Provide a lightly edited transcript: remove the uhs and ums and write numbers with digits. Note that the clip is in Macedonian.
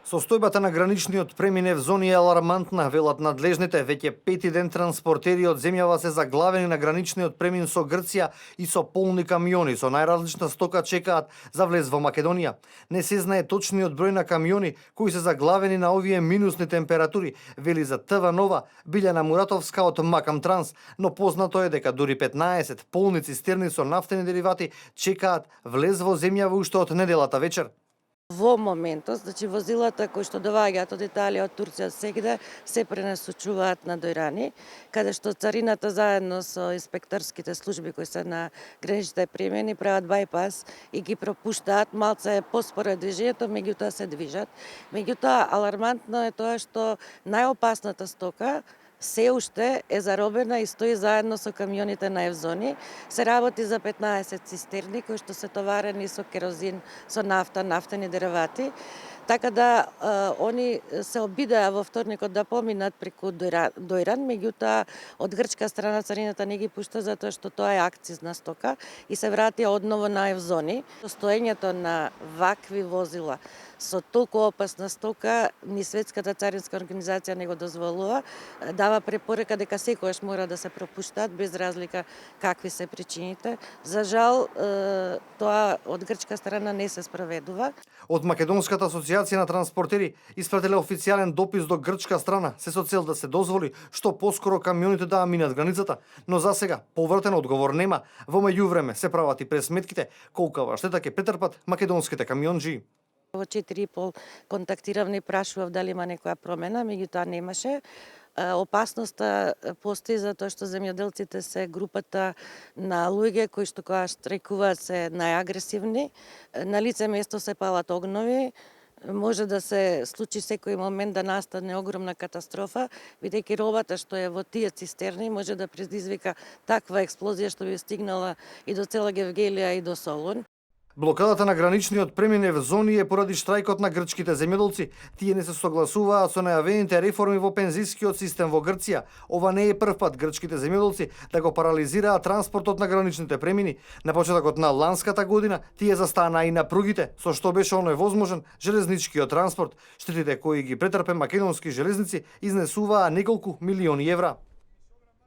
Состојбата на граничниот преминев зони е алармантна, велат надлежните. Веќе пети ден транспортери од земјава се заглавени на граничниот премин со Грција и со полни камиони со најразлична стока чекаат за влез во Македонија. Не се знае точниот број на камиони кои се заглавени на овие минусни температури, вели за ТВ Нова Билјана Муратовска од Макам Транс, но познато е дека дури 15 полни цистерни со нафтени деривати чекаат влез во земјава уште од неделата вечер. Во моментот, значи возилата кои што доаѓаат од Италија, од Турција, сегде се пренасочуваат на Дојрани, каде што царината заедно со инспекторските служби кои се на граничните премини прават бајпас и ги пропуштаат, малце поспоро движењето, меѓутоа се движат. Меѓутоа, алармантно е тоа што најопасната стока се уште е заробена и стои заедно со камионите на Евзони. Се работи за 15 цистерни кои што се товарени со керозин, со нафта, нафтени деривати. Така да они се обидеа во вторникот да поминат преку Дојран, меѓутоа од грчка страна царината не ги пушта затоа што тоа е акцизна стока и се вратија одново на Евзони. Стоењето на вакви возила со толку опасна стока ни Светската царинска организација не го дозволува, дава препорека дека секогаш мора да се пропуштаат без разлика какви се причините. За жал, тоа од грчка страна не се спроведува. Од Македонската асоциација на транспортери испратиле официјален допис до грчка страна, се со цел да се дозволи што поскоро камионите да минат границата, но за сега повртен одговор нема. Во меѓувреме се прават и пресметките колкава штета ќе претрпат македонските камионџии. Во 4,5 контактирав, не прашував дали има некоја промена, меѓутоа немаше. Опасноста постои затоа што земјоделците се групата на луѓе кои што кога штрекуваат се најагресивни. На лице место се палат огнови, може да се случи секој момент да настане огромна катастрофа, бидејќи робата што е во тие цистерни може да предизвика таква експлозија што би стигнала и до цела Гевгелија и до Солун. Блокадата на граничниот премин Евзони е поради штрајкот на грчките земјоделци. Тие не се согласуваат со најавените реформи во пензискиот систем во Грција. Ова не е прв пат грчките земјоделци да го парализираат транспортот на граничните премини. На почетокот на ланската година тие застанаа и на пругите, со што беше невозможен железничкиот транспорт. Штетите кои ги претрпе македонски железници изнесуваа неколку милиони евра.